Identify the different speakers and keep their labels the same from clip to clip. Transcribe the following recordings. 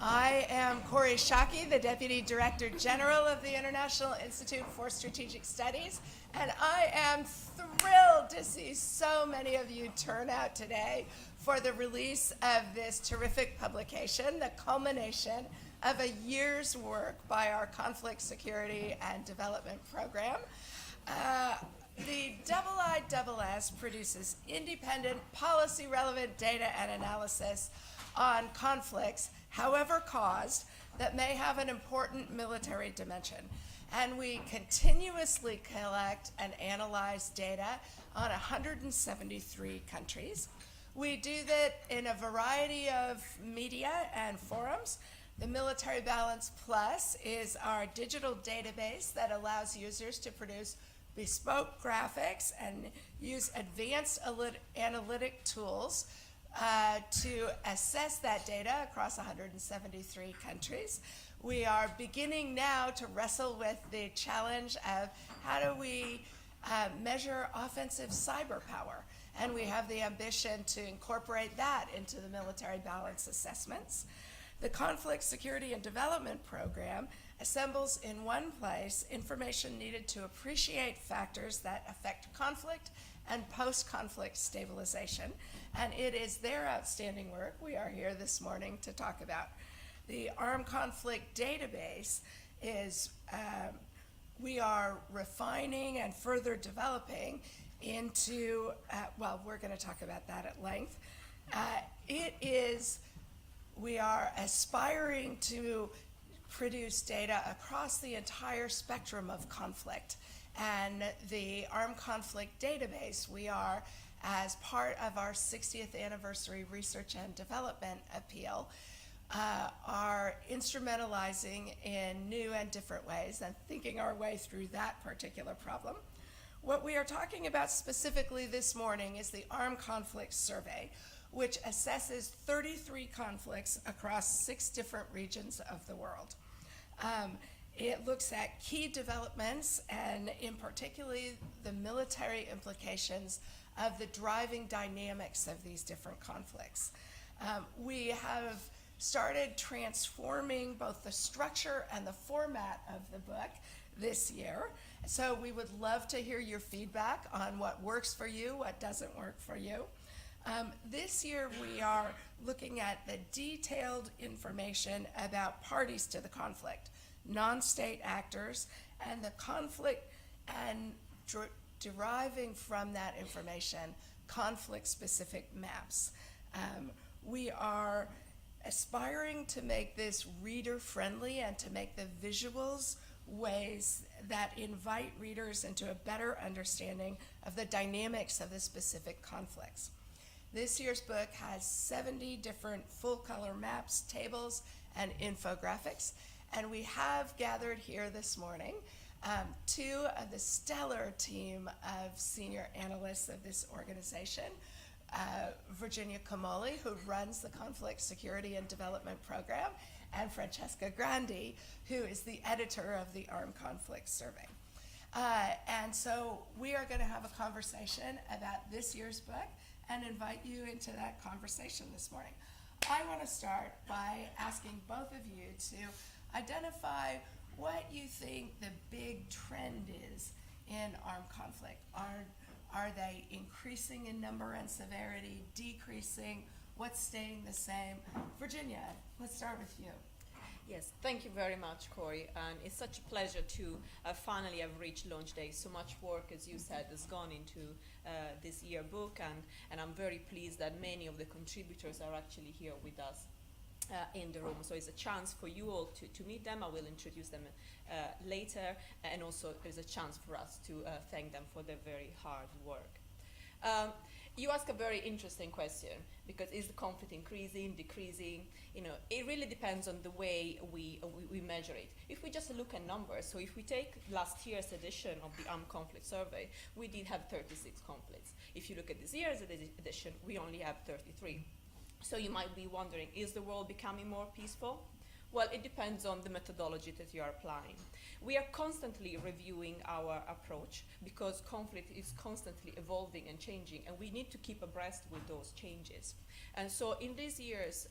Speaker 1: I am Corey Shockey, the Deputy Director General of the International Institute for Strategic Studies, and I am thrilled to see so many of you turn out today for the release of this terrific publication, the culmination of a year's work by our Conflict, Security, and Development Program. The IISS produces independent, policy-relevant data and analysis on conflicts, however caused, that may have an important military dimension. And we continuously collect and analyze data on 173 countries. We do that in a variety of media and forums. The Military Balance Plus is our digital database that allows users to produce bespoke graphics and use advanced analytic tools to assess that data across 173 countries. We are beginning now to wrestle with the challenge of how do we measure offensive cyber power, and we have the ambition to incorporate that into the military balance assessments. The Conflict, Security, and Development Program assembles in one place information needed to appreciate factors that affect conflict and post-conflict stabilization. And it is their outstanding work we are here this morning to talk about. The Armed Conflict Database is, we are refining and further developing into, well, we're going to talk about that at length. We are aspiring to produce data across the entire spectrum of conflict. And the Armed Conflict Database, we are, as part of our 60th anniversary research and development appeal, are instrumentalizing in new and different ways and thinking our way through that particular problem. What we are talking about specifically this morning is the Armed Conflict Survey, which assesses 33 conflicts across 6 different regions of the world. It looks at key developments and in particularly the military implications of the driving dynamics of these different conflicts. We have started transforming both the structure and the format of the book this year. So we would love to hear your feedback on what works for you, what doesn't work for you. This year we are looking at the detailed information about parties to the conflict, non-state actors, and the conflict, and deriving from that information conflict-specific maps. We are aspiring to make this reader-friendly and to make the visuals ways that invite readers into a better understanding of the dynamics of the specific conflicts. This year's book has 70 different full-color maps, tables, and infographics, and we have gathered here this morning 2 of the stellar team of senior analysts of this organization, Virginia Camoli, who runs the Conflict, Security, and Development Program, and Francesca Grandi, who is the editor of the Armed Conflict Survey. And so we are going to have a conversation about this year's book and invite you into that conversation this morning. I want to start by asking both of you to identify what you think the big trend is in armed conflict. Are they increasing in number and severity, decreasing? What's staying the same? Virginia, let's start with you.
Speaker 2: Yes, thank you very much, Corey. And it's such a pleasure to finally have reached launch day. So much work, as you said, has gone into this year book, and I'm very pleased that many of the contributors are actually here with us in the room. So it's a chance for you all to meet them. I will introduce them later, and also there's a chance for us to thank them for their very hard work. You ask a very interesting question, because is the conflict increasing, decreasing? You know, it really depends on the way we measure it. If we just look at numbers, so if we take last year's edition of the Armed Conflict Survey, we did have 36 conflicts. If you look at this year's edition, we only have 33. So you might be wondering, is the world becoming more peaceful? Well, it depends on the methodology that you are applying. We are constantly reviewing our approach because conflict is constantly evolving and changing, and we need to keep abreast with those changes. And so in this year's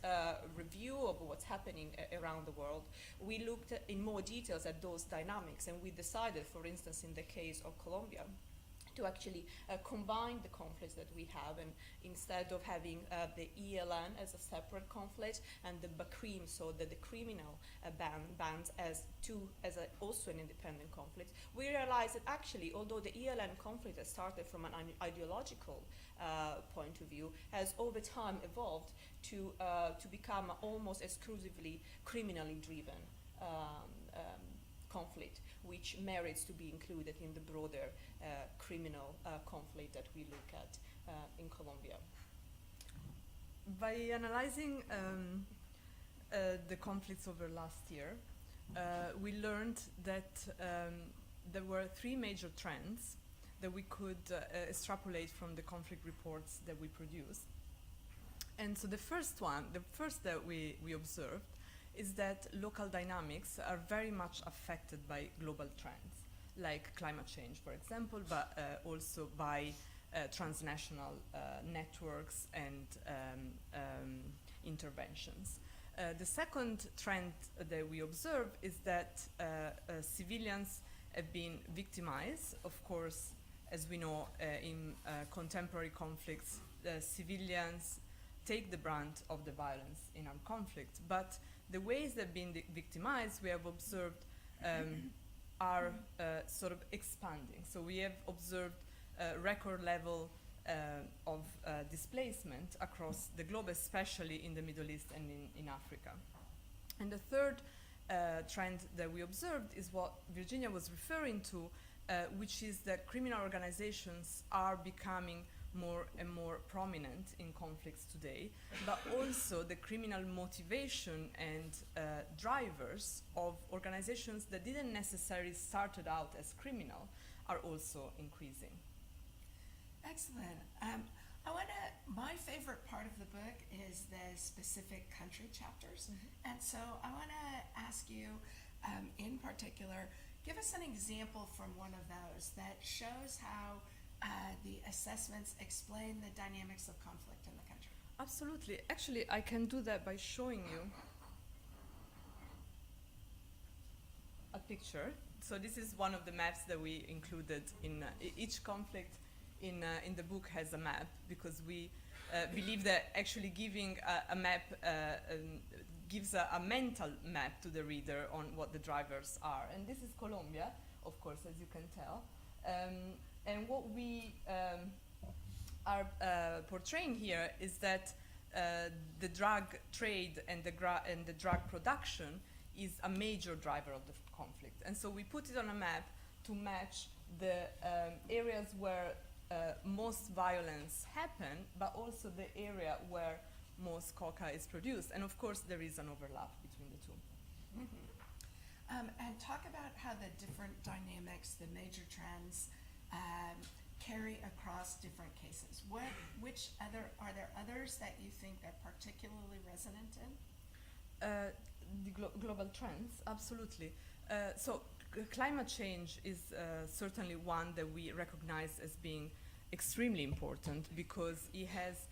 Speaker 2: review of what's happening around the world, we looked in more details at those dynamics, and we decided, for instance, in the case of Colombia, to actually combine the conflicts that we have, and instead of having the ELN as a separate conflict and the BACRIM, so the criminal bands as also an independent conflict, we realized that actually, although the ELN conflict has started from an ideological point of view, has over time evolved to become almost exclusively criminally driven conflict, which merits to be included in the broader criminal conflict that we look at in Colombia.
Speaker 3: By analyzing the conflicts over last year, we learned that there were three major trends that we could extrapolate from the conflict reports that we produced. And so the first that we observed is that local dynamics are very much affected by global trends, like climate change, for example, but also by transnational networks and interventions. The second trend that we observe is that civilians have been victimized. Of course, as we know, in contemporary conflicts, civilians take the brunt of the violence in armed conflict, but the ways they've been victimized, we have observed, are sort of expanding. So we have observed record level of displacement across the globe, especially in the Middle East and in Africa. And the third trend that we observed is what Virginia was referring to, which is that criminal organizations are becoming more and more prominent in conflicts today, but also the criminal motivation and drivers of organizations that didn't necessarily started out as criminal are also increasing.
Speaker 1: Excellent. My favorite part of the book is the specific country chapters. Mm-hmm. And so I want to ask you, in particular, give us an example from one of those that shows how the assessments explain the dynamics of conflict in the country.
Speaker 3: Absolutely. Actually, I can do that by showing you a picture. So this is one of the maps that we included in each conflict in the book has a map, because we believe that actually giving a map gives a mental map to the reader on what the drivers are. And this is Colombia, of course, as you can tell. And what we are portraying here is that the drug trade and the drug production is a major driver of the conflict. And so we put it on a map to match the areas where most violence happen, but also the area where most coca is produced. And of course, there is an overlap between the two.
Speaker 1: Mm-hmm. And talk about how the different dynamics, the major trends, carry across different cases. Are there others that you think are particularly resonant in?
Speaker 3: The global trends, absolutely. So climate change is certainly one that we recognize as being extremely important, because it has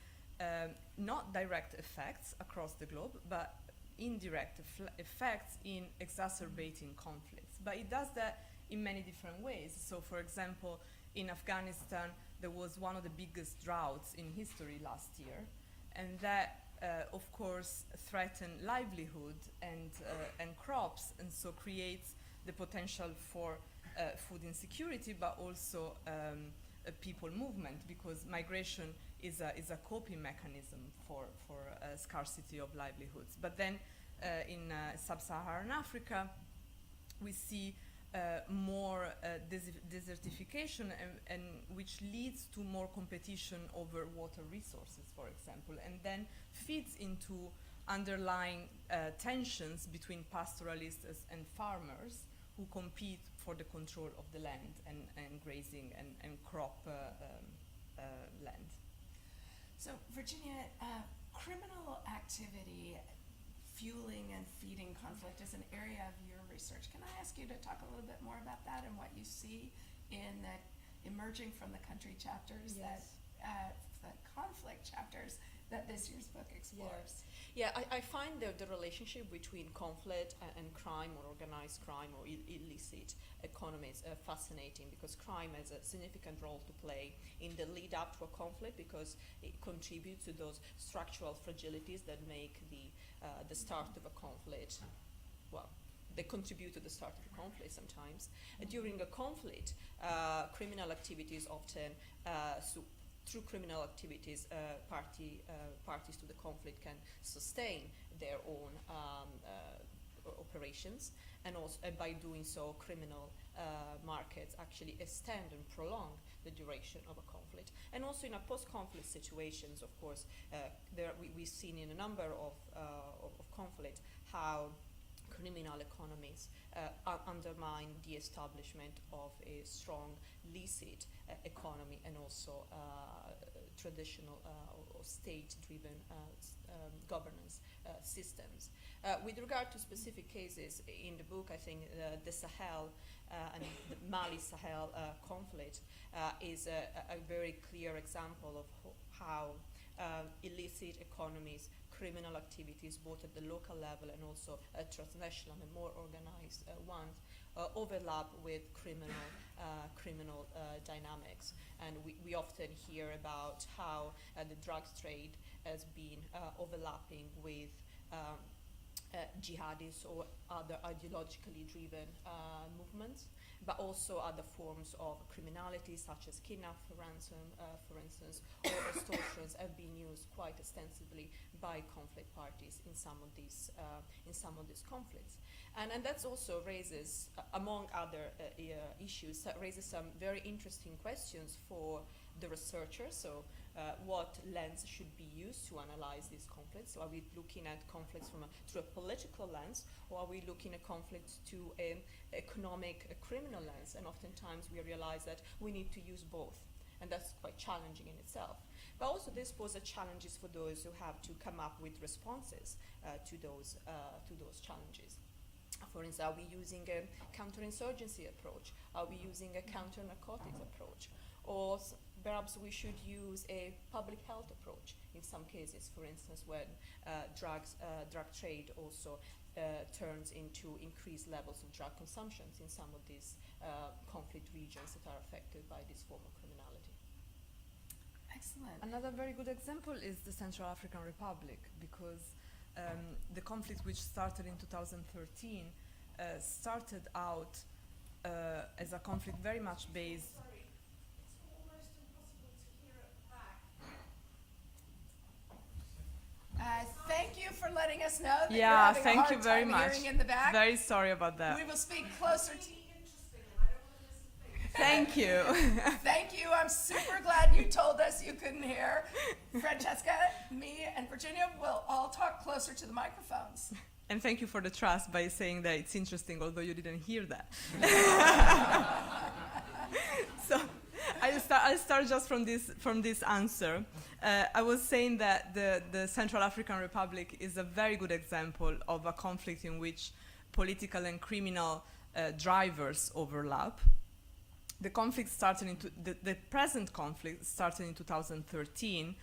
Speaker 3: not direct effects across the globe, but indirect effects in exacerbating conflicts. But it does that in many different ways. So for example, in Afghanistan, there was one of the biggest droughts in history last year, and that of course threatened livelihood and crops, and so creates the potential for food insecurity, but also a people movement, because migration is a coping mechanism for scarcity of livelihoods. But then in sub-Saharan Africa, we see more desertification, and which leads to more competition over water resources, for example, and then feeds into underlying tensions between pastoralists and farmers who compete for the control of the land and grazing and crop land.
Speaker 1: So Virginia, criminal activity fueling and feeding conflict is an area of your research. Can I ask you to talk a little bit more about that and what you see in the emerging from the country chapters that the conflict chapters that this year's book explores?
Speaker 2: Yeah, I find the relationship between conflict and crime, or organized crime, or illicit economies fascinating, because crime has a significant role to play in the lead up to a conflict, because it contributes to those structural fragilities that make the start of a conflict, well, they contribute to the start of a conflict sometimes. During a conflict, criminal activities often, through criminal activities, parties to the conflict can sustain their own operations, and also by doing so, criminal markets actually extend and prolong the duration of a conflict. And also in a post-conflict situations, of course, we've seen in a number of conflicts how criminal economies undermine the establishment of a strong licit economy, and also traditional or state-driven governance systems. With regard to specific cases in the book, I think the Sahel and the Mali-Sahel conflict is a very clear example of how illicit economies, criminal activities, both at the local level and also at transnational and more organized ones, overlap with criminal dynamics. And we often hear about how the drugs trade has been overlapping with jihadists or other ideologically driven movements, but also other forms of criminality, such as kidnap for ransom, for instance, or extortions have been used quite extensively by conflict parties in some of these conflicts. And that also raises, among other issues, raises some very interesting questions for the researchers. So what lens should be used to analyze these conflicts? So are we looking at conflicts through a political lens, or are we looking at conflicts to an economic, criminal lens? And oftentimes we realize that we need to use both, and that's quite challenging in itself. But also this poses challenges for those who have to come up with responses to those challenges. For instance, are we using a counterinsurgency approach? Are we using a counter-narcotics approach? Or perhaps we should use a public health approach in some cases, for instance, when drug trade also turns into increased levels of drug consumptions in some of these conflict regions that are affected by this form of criminality.
Speaker 1: Excellent.
Speaker 3: Another very good example is the Central African Republic, because the conflict, which started in 2013, started out as a conflict very much based.
Speaker 1: Sorry, it's almost impossible to hear at the back. Thank you for letting us know that you're having a hard time hearing in the back.
Speaker 3: Very sorry about that.
Speaker 1: We will speak closer to you.
Speaker 3: Thank you.
Speaker 1: Thank you. I'm super glad you told us you couldn't hear. Francesca, me, and Virginia will all talk closer to the microphones.
Speaker 3: And thank you for the trust by saying that it's interesting, although you didn't hear that. So I'll start just from this answer. I was saying that the Central African Republic is a very good example of a conflict in which political and criminal drivers overlap. The conflict started the present conflict started in 2013,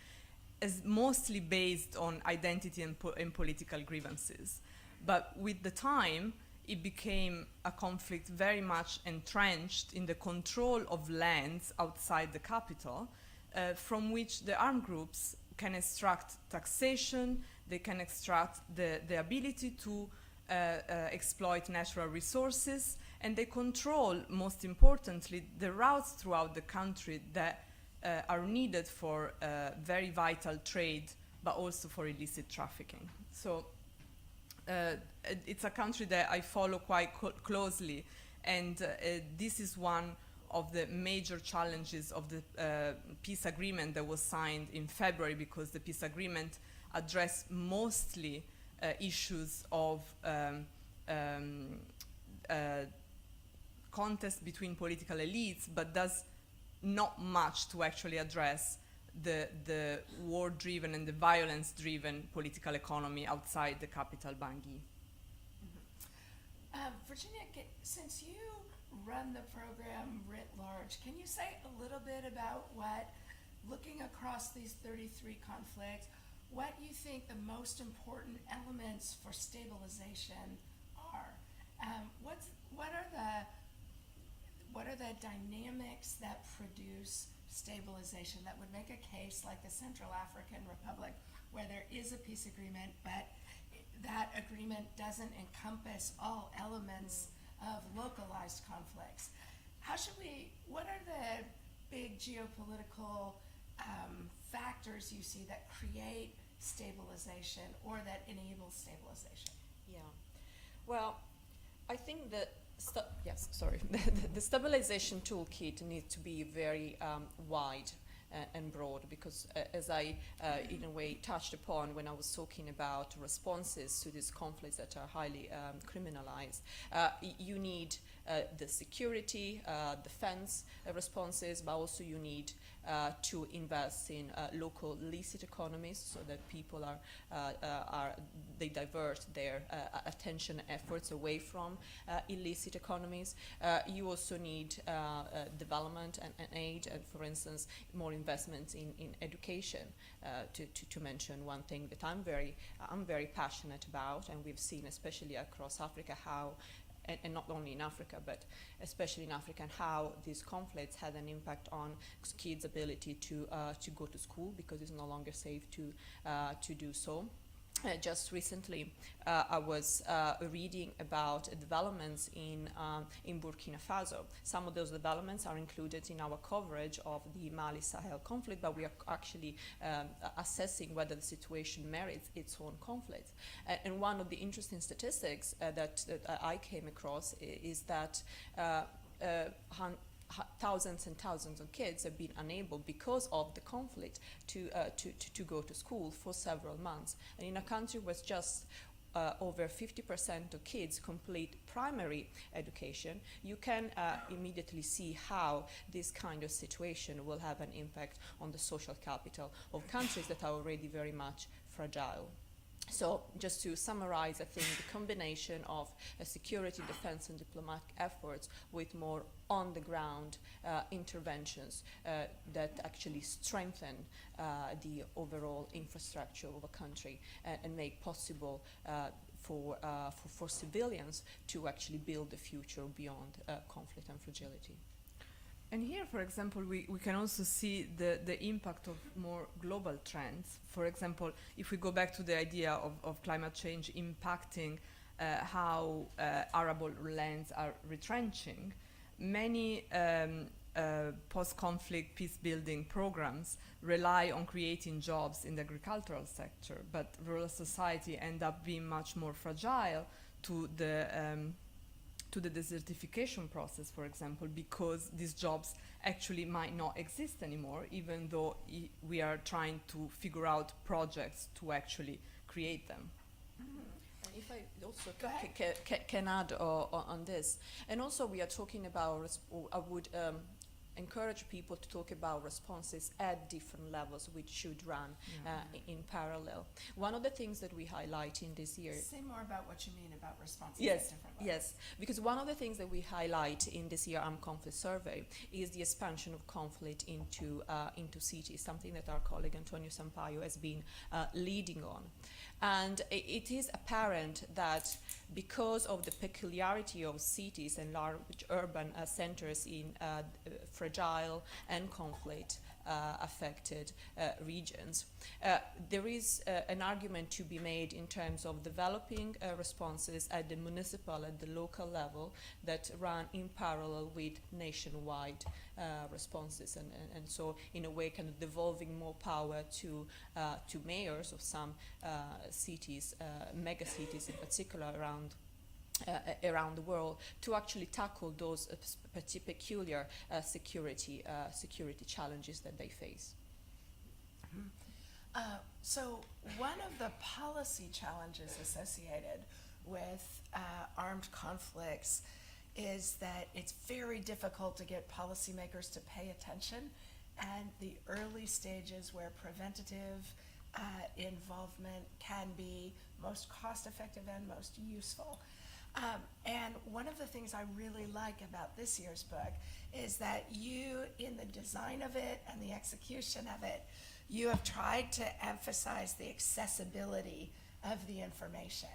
Speaker 3: is mostly based on identity and political grievances. But with the time, it became a conflict very much entrenched in the control of lands outside the capital, from which the armed groups can extract taxation, they can extract the ability to exploit natural resources, and they control, most importantly, the routes throughout the country that are needed for very vital trade, but also for illicit trafficking. So it's a country that I follow quite closely, and this is one of the major challenges of the peace agreement that was signed in February, because the peace agreement addressed mostly issues of contest between political elites, but does not much to actually address the war-driven and the violence-driven political economy outside the capital Bangui.
Speaker 1: Virginia, since you run the program writ large, can you say a little bit about what, looking across these 33 conflicts, what you think the most important elements for stabilization are? What are the dynamics that produce stabilization that would make a case like the Central African Republic, where there is a peace agreement, but that agreement doesn't encompass all elements of localized conflicts? What are the big geopolitical factors you see that create stabilization or that enable stabilization?
Speaker 2: Yeah. Well, I think that the stabilization toolkit needs to be very wide and broad, because as I in a way touched upon when I was talking about responses to these conflicts that are highly criminalized, you need the security, defense responses, but also you need to invest in local illicit economies, so that people they divert their attention efforts away from illicit economies. You also need development and aid, and for instance, more investments in education, to mention one thing that I'm very passionate about, and we've seen especially across Africa how, and not only in Africa, but especially in Africa, and how these conflicts had an impact on kids' ability to go to school, because it's no longer safe to do so. Just recently, I was reading about developments in Burkina Faso. Some of those developments are included in our coverage of the Mali-Sahel conflict, but we are actually assessing whether the situation merits its own conflict. And one of the interesting statistics that I came across is that thousands and thousands of kids have been unable, because of the conflict, to go to school for several months. And in a country where just over 50% of kids complete primary education, you can immediately see how this kind of situation will have an impact on the social capital of countries that are already very much fragile. So just to summarize, I think the combination of security, defense, and diplomatic efforts with more on-the-ground interventions that actually strengthen the overall infrastructure of a country and make possible for civilians to actually build a future beyond conflict and fragility.
Speaker 3: And here, for example, we can also see the impact of more global trends. For example, if we go back to the idea of climate change impacting how arable lands are retrenching, many post-conflict peace-building programs rely on creating jobs in the agricultural sector, but rural society end up being much more fragile to the desertification process, for example, because these jobs actually might not exist anymore, even though we are trying to figure out projects to actually create them.
Speaker 2: And if I also can add on this, and also we are talking about, I would encourage people to talk about responses at different levels, which should run in parallel. One of the things that we highlight in this year...
Speaker 1: Say more about what you mean about responses at different levels.
Speaker 2: Yes, because one of the things that we highlight in this year Armed Conflict Survey is the expansion of conflict into cities, something that our colleague Antonio Sampaio has been leading on. And it is apparent that because of the peculiarity of cities and large urban centers in fragile and conflict affected regions, there is an argument to be made in terms of developing responses at the municipal, at the local level, that run in parallel with nationwide responses, and so in a way kind of devolving more power to mayors of some cities, mega cities in particular around the world, to actually tackle those peculiar security challenges that they face.
Speaker 1: So one of the policy challenges associated with armed conflicts is that it's very difficult to get policymakers to pay attention and the early stages where preventative involvement can be most cost-effective and most useful. And one of the things I really like about this year's book is that you, in the design of it and the execution of it, you have tried to emphasize the accessibility of the information.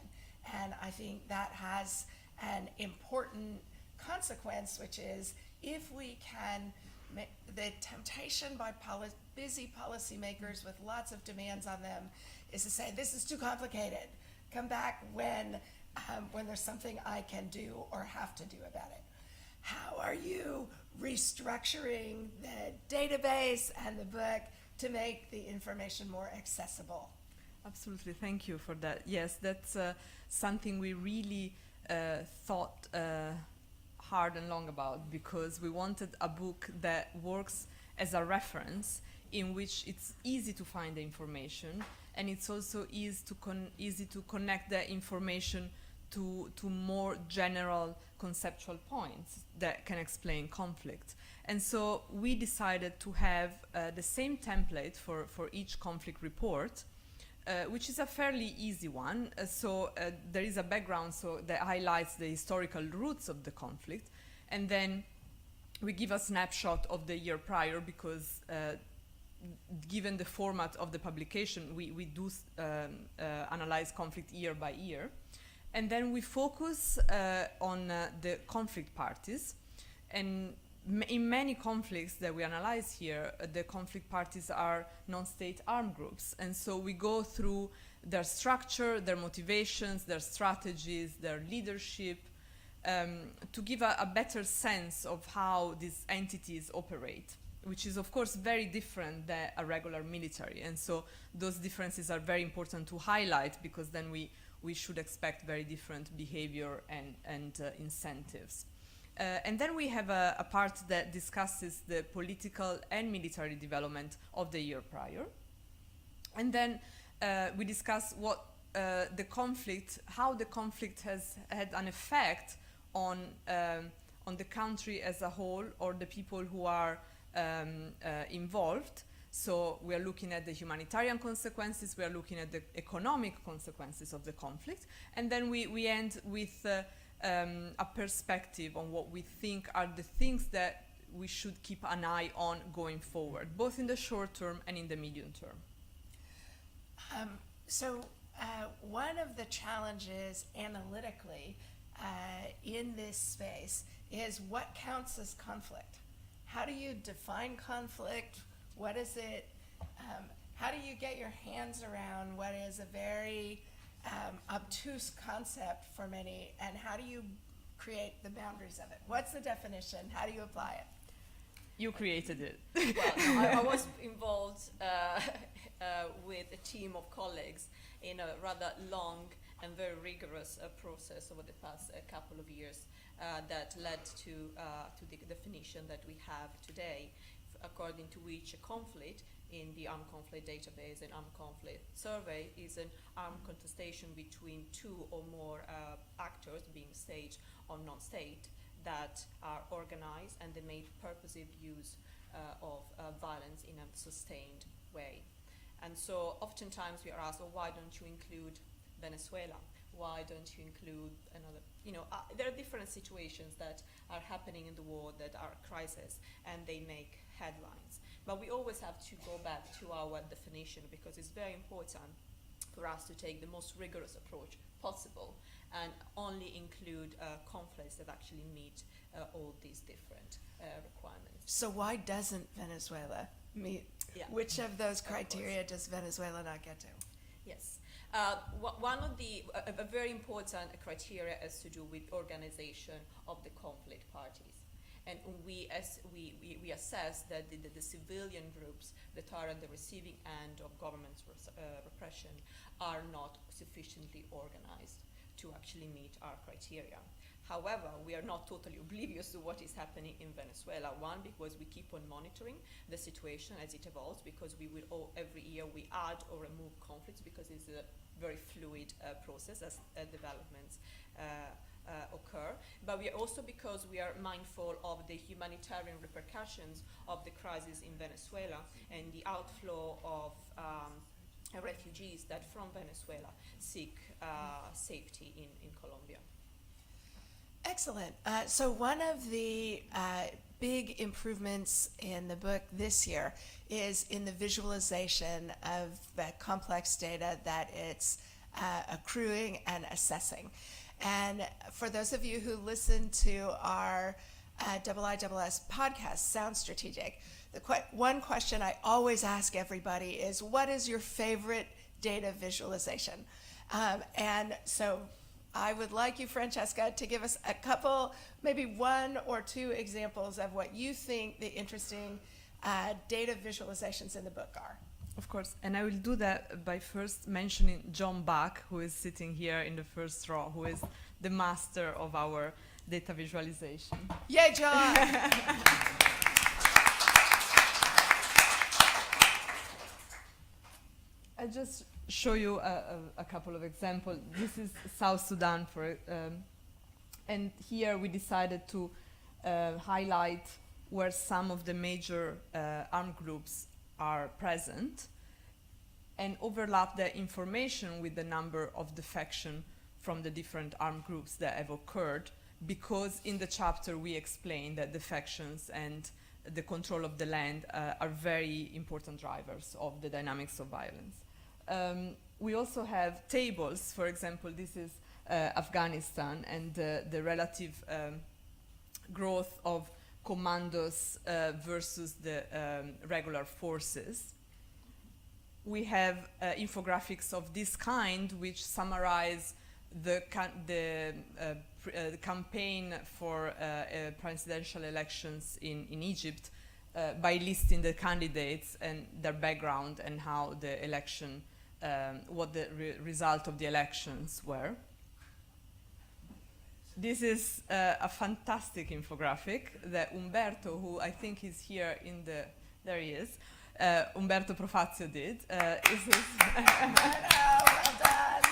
Speaker 1: And I think that has an important consequence, which is if we can make the temptation by busy policymakers with lots of demands on them is to say, this is too complicated. Come back when there's something I can do or have to do about it. How are you restructuring the database and the book to make the information more accessible?
Speaker 3: Absolutely, thank you for that. Yes, that's something we really thought hard and long about, because we wanted a book that works as a reference in which it's easy to find the information, and it's also easy to connect the information to more general conceptual points that can explain conflict. And so we decided to have the same template for each conflict report, which is a fairly easy one. There is a background that highlights the historical roots of the conflict, and then we give a snapshot of the year prior, because given the format of the publication, we do analyze conflict year by year. And then we focus on the conflict parties. And in many conflicts that we analyze here, the conflict parties are non-state armed groups. And so we go through their structure, their motivations, their strategies, their leadership, to give a better sense of how these entities operate, which is of course very different than a regular military. And so those differences are very important to highlight, because then we should expect very different behavior and incentives. And then we have a part that discusses the political and military development of the year prior. And then we discuss what how the conflict has had an effect on the country as a whole, or the people who are involved. So we are looking at the humanitarian consequences, we are looking at the economic consequences of the conflict, and then we end with a perspective on what we think are the things that we should keep an eye on going forward, both in the short term and in the medium term.
Speaker 1: One of the challenges analytically in this space is what counts as conflict. How do you define conflict? What is it? How do you get your hands around what is a very obtuse concept for many, and how do you create the boundaries of it? What's the definition? How do you apply it?
Speaker 3: You created it.
Speaker 2: Well, I was involved with a team of colleagues in a rather long and very rigorous process over the past couple of years that led to the definition that we have today, according to which a conflict in the Armed Conflict Database and Armed Conflict Survey is an armed contestation between two or more actors, being state or non-state, that are organized and they make purposive use of violence in a sustained way. And so oftentimes we are asked, well, why don't you include Venezuela? Why don't you include another, there are different situations that are happening in the world that are crises, and they make headlines. But we always have to go back to our definition, because it's very important for us to take the most rigorous approach possible and only include conflicts that actually meet all these different requirements.
Speaker 1: So why doesn't Venezuela meet?
Speaker 2: Yeah.
Speaker 1: Which of those criteria does Venezuela not get to?
Speaker 2: Yes. One of a very important criteria has to do with organization of the conflict parties. And we assess that the civilian groups that are at the receiving end of government repression are not sufficiently organized to actually meet our criteria. However, we are not totally oblivious to what is happening in Venezuela. One, because we keep on monitoring the situation as it evolves, because every year we add or remove conflicts, because it's a very fluid process as developments occur, but we are also because we are mindful of the humanitarian repercussions of the crisis in Venezuela and the outflow of refugees that from Venezuela seek safety in Colombia.
Speaker 1: Excellent. So one of the big improvements in the book this year is in the visualization of the complex data that it's accruing and assessing. And for those of you who listen to our IISS podcast, Sound Strategic, the one question I always ask everybody is, what is your favorite data visualization? And so I would like you, Francesca, to give us a couple, maybe one or two examples of what you think the interesting data visualizations in the book are.
Speaker 3: Of course, and I will do that by first mentioning John Buck, who is sitting here in the first row, who is the master of our data visualization.
Speaker 1: Yay, John!
Speaker 3: I'll just show you a couple of examples. This is South Sudan, and here we decided to highlight where some of the major armed groups are present and overlap the information with the number of defection from the different armed groups that have occurred, because in the chapter we explain that defections and the control of the land are very important drivers of the dynamics of violence. We also have tables. For example, this is Afghanistan and the relative growth of commandos versus the regular forces. We have infographics of this kind which summarize the campaign for presidential elections in Egypt by listing the candidates and their background and how the election, what the result of the elections were. This is a fantastic infographic that Umberto, who I think is here in the, there he is, Umberto Profazio did.
Speaker 1: Well done.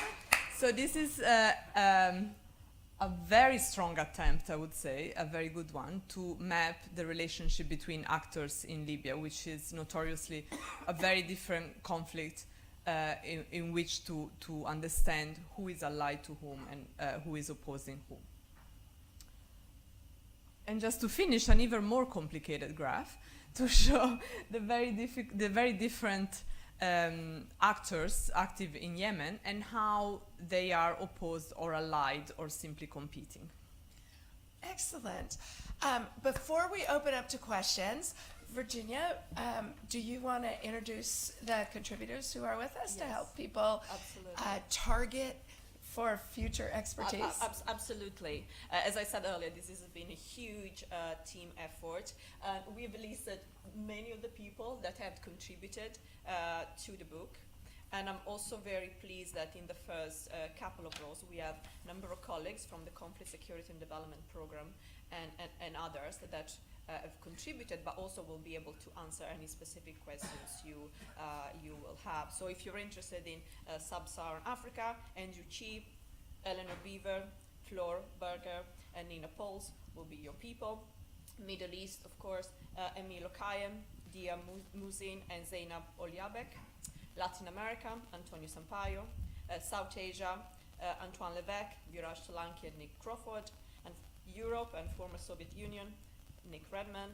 Speaker 3: So this is a very strong attempt, I would say, a very good one, to map the relationship between actors in Libya, which is notoriously a very different conflict in which to understand who is allied to whom and who is opposing whom. And just to finish, an even more complicated graph to show the very different actors active in Yemen and how they are opposed or allied or simply competing.
Speaker 1: Excellent. Before we open up to questions, Virginia, do you want to introduce the contributors who are with us to help people target for future expertise?
Speaker 2: Absolutely. As I said earlier, this has been a huge team effort. We've listed many of the people that have contributed to the book. And I'm also very pleased that in the first couple of rows, we have a number of colleagues from the Conflict Security and Development Program and others that have contributed, but also will be able to answer any specific questions you will have. So if you're interested in Sub-Saharan Africa, Andrew Chi, Eleanor Beaver, Flor Berger, and Nina Pauls will be your people. Middle East, of course, Emilio Kayem, Dia Muzin, and Zainab Olyabek. Latin America, Antonio Sampaio. South Asia, Antoine Levesque, Viraj Solanki, and Nick Crawford. And Europe and former Soviet Union, Nick Redman.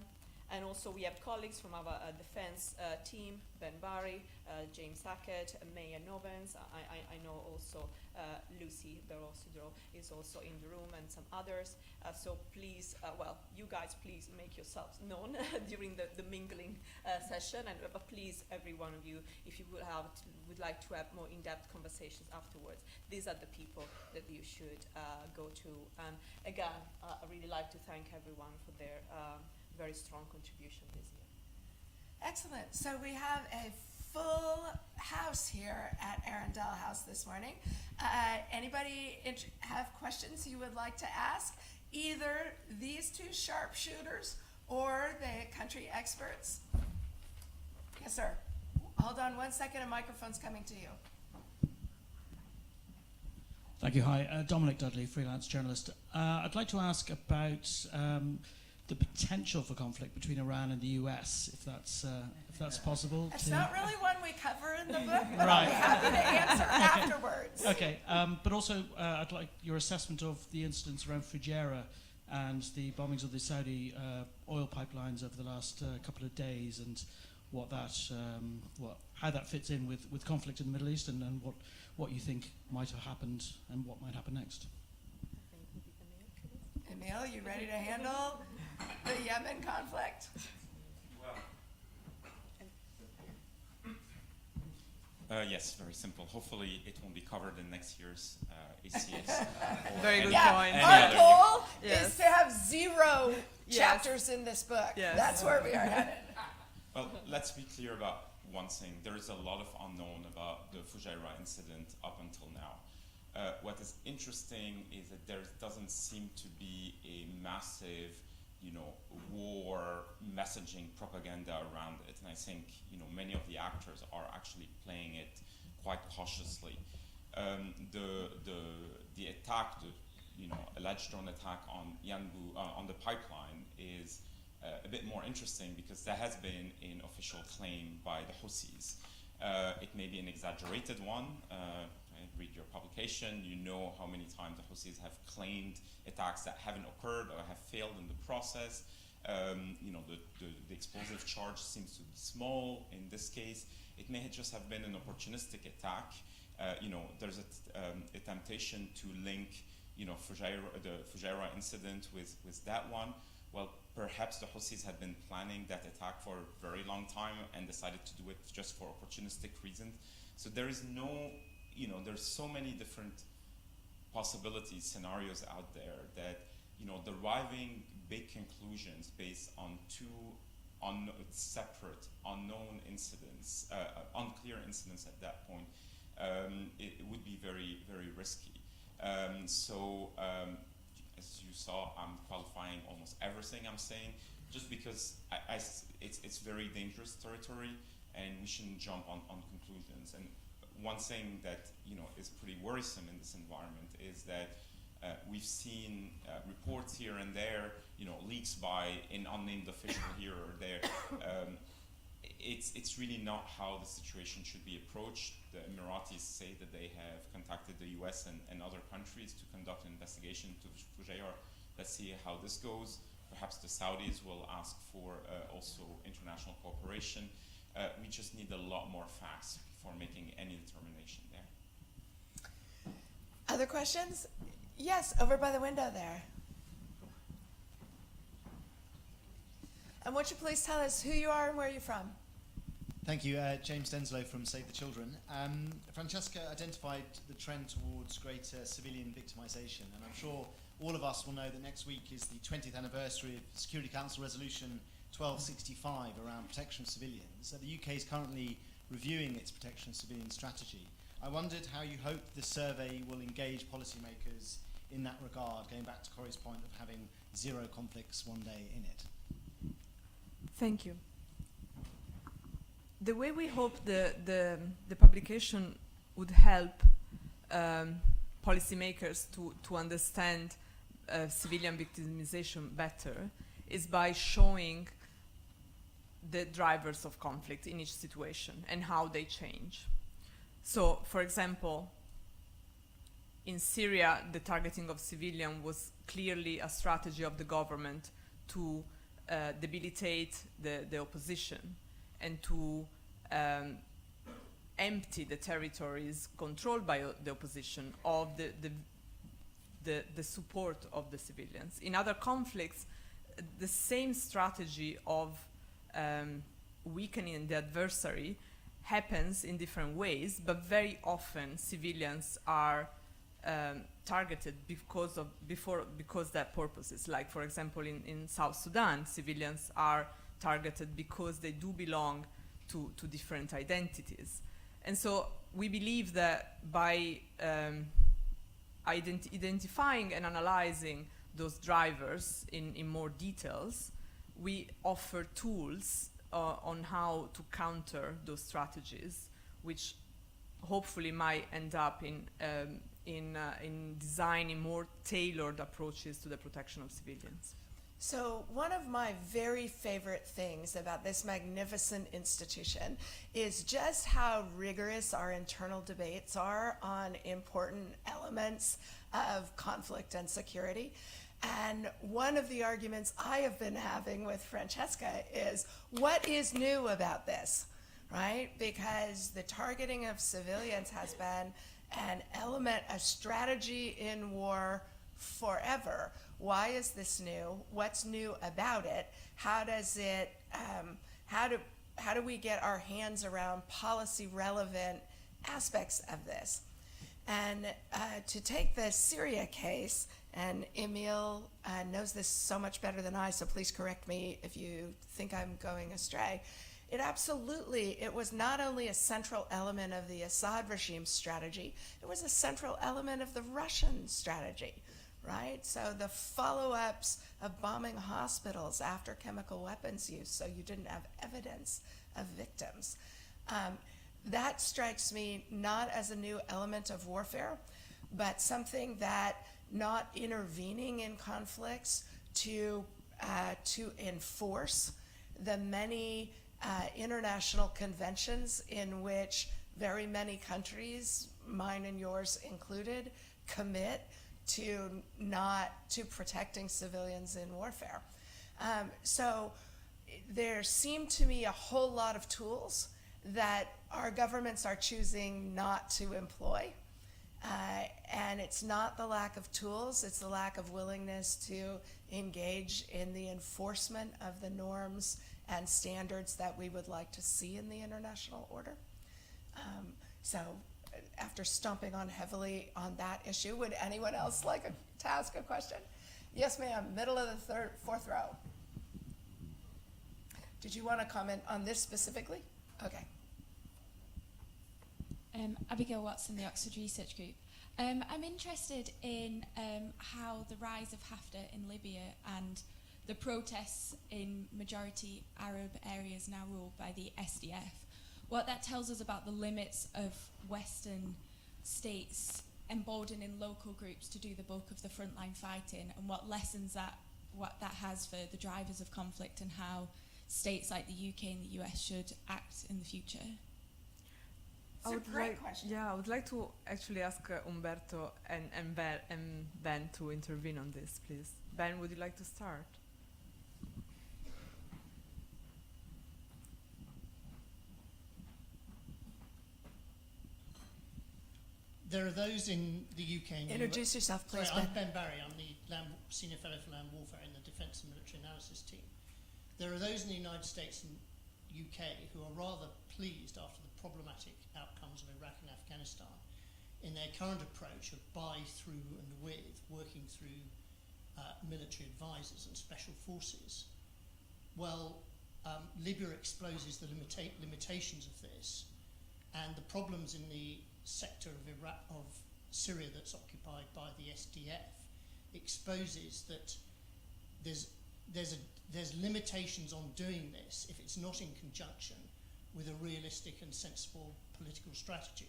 Speaker 2: And also we have colleagues from our defense team, Ben Barry, James Hackett, Maya Novens. I know also Lucy Berosidro is also in the room, and some others. So please, you guys please make yourselves known during the mingling session. And but please, every one of you, if you would like to have more in-depth conversations afterwards, these are the people that you should go to. And again, I really like to thank everyone for their very strong contribution this year.
Speaker 1: Excellent. So we have a full house here at Arundel House this morning. Anybody have questions you would like to ask? Either these two sharpshooters or the country experts? Yes, sir. Hold on one second, a microphone's coming to you.
Speaker 4: Thank you. Hi, Dominic Dudley, freelance journalist. I'd like to ask about the potential for conflict between Iran and the US, if that's possible.
Speaker 1: It's not really one we cover in the book, but I'll
Speaker 4: Right.
Speaker 1: be happy to answer afterwards.
Speaker 4: Okay, but also I'd like your assessment of the incidents around Fujairah and the bombings of the Saudi oil pipelines over the last couple of days, and how that fits in with conflict in the Middle East, and what you think might have happened and what might happen next.
Speaker 1: Emil, you ready to handle the Yemen conflict?
Speaker 5: Yes, very simple. Hopefully it won't be covered in next year's ACS.
Speaker 3: Very good
Speaker 1: Yeah,
Speaker 3: point.
Speaker 5: Any
Speaker 1: our
Speaker 5: other
Speaker 1: goal
Speaker 3: Yes.
Speaker 1: is to have 0
Speaker 3: Yes.
Speaker 1: chapters in this book.
Speaker 3: Yes.
Speaker 1: That's where we are headed.
Speaker 5: Well, let's be clear about one thing. There is a lot of unknown about the Fujairah incident up until now. What is interesting is that there doesn't seem to be a massive, war messaging propaganda around it, and I think many of the actors are actually playing it quite cautiously. The attack, alleged drone attack on Yanbu on the pipeline is a bit more interesting because there has been an official claim by the Houthis. It may be an exaggerated one. Read your publication, you know how many times the Houthis have claimed attacks that haven't occurred or have failed in the process. The explosive charge seems to be small in this case. It may just have been an opportunistic attack. There's a temptation to link the Fujairah incident with that one. Well, perhaps the Houthis had been planning that attack for a very long time and decided to do it just for opportunistic reasons. So there is there's so many different possibilities, scenarios out there that, deriving big conclusions based on two separate, unknown incidents, unclear incidents at that point, it would be very, very risky. As you saw, I'm qualifying almost everything I'm saying, just because it's very dangerous territory, and we shouldn't jump on conclusions. And one thing that is pretty worrisome in this environment is that we've seen reports here and there, leaks by an unnamed official here or there. It's really not how the situation should be approached. The Emiratis say that they have contacted the US and other countries to conduct an investigation to Fujairah. Let's see how this goes. Perhaps the Saudis will ask for also international cooperation. We just need a lot more facts before making any determination there.
Speaker 1: Other questions? Yes, over by the window there. And won't you please tell us who you are and where you're from?
Speaker 6: Thank you. James Denslow from Save the Children. Francesca identified the trend towards greater civilian victimisation, and I'm sure all of us will know that next week is the 20th anniversary of Security Council Resolution 1265 around protection of civilians. The UK is currently reviewing its protection of civilian strategy. I wondered how you hope the survey will engage policymakers in that regard, going back to Corey's point of having 0 conflicts one day in it.
Speaker 3: Thank you. The way we hope the publication would help policymakers to understand civilian victimization better is by showing the drivers of conflict in each situation and how they change. So, for example, in Syria, the targeting of civilians was clearly a strategy of the government to debilitate the opposition and to empty the territories controlled by the opposition of the support of the civilians. In other conflicts, the same strategy of weakening the adversary happens in different ways, but very often civilians are targeted because that purposes. Like, for example, in South Sudan, civilians are targeted because they do belong to different identities. And so we believe that by identifying and analyzing those drivers in more details, we offer tools on how to counter those strategies, which hopefully might end up in designing more tailored approaches to the protection of civilians.
Speaker 1: So one of my very favorite things about this magnificent institution is just how rigorous our internal debates are on important elements of conflict and security. And one of the arguments I have been having with Francesca is, what is new about this, right? Because the targeting of civilians has been an element, a strategy in war forever. Why is this new? What's new about it? How does it, how do we get our hands around policy relevant aspects of this? And to take the Syria case, and Emil knows this so much better than I, so please correct me if you think I'm going astray. It was not only a central element of the Assad regime's strategy, it was a central element of the Russian strategy, right? So the follow-ups of bombing hospitals after chemical weapons use, so you didn't have evidence of victims. That strikes me not as a new element of warfare, but something that not intervening in conflicts to enforce the many international conventions in which very many countries, mine and yours included, commit to protecting civilians in warfare. So there seem to me a whole lot of tools that our governments are choosing not to employ. And it's not the lack of tools, it's the lack of willingness to engage in the enforcement of the norms and standards that we would like to see in the international order. So after stomping on heavily on that issue, would anyone else like to ask a question? Yes, ma'am, middle of the fourth row. Did you want to comment on this specifically? Okay.
Speaker 7: Abigail Watson, the Oxford Research Group. I'm interested in how the rise of Haftar in Libya and the protests in majority Arab areas now ruled by the SDF, what that tells us about the limits of Western states emboldening local groups to do the bulk of the frontline fighting, and what lessons what that has for the drivers of conflict, and how states like the UK and the US should act in the future.
Speaker 1: It's a great question.
Speaker 3: Yeah, I would like to actually ask Umberto and Ben to intervene on this, please. Ben, would you like to start?
Speaker 8: There are those in the UK and
Speaker 1: Introduce yourself, please,
Speaker 8: Sorry, I'm
Speaker 1: Ben.
Speaker 8: Ben Barry. I'm the Senior Fellow for Land Warfare in the Defence and Military Analysis team. There are those in the United States and UK who are rather pleased after the problematic outcomes of Iraq and Afghanistan in their current approach of by, through and with, working through military advisors and special forces. Well, Libya exposes the limitations of this, and the problems in the sector of Syria that's occupied by the SDF exposes that there's limitations on doing this if it's not in conjunction with a realistic and sensible political strategy.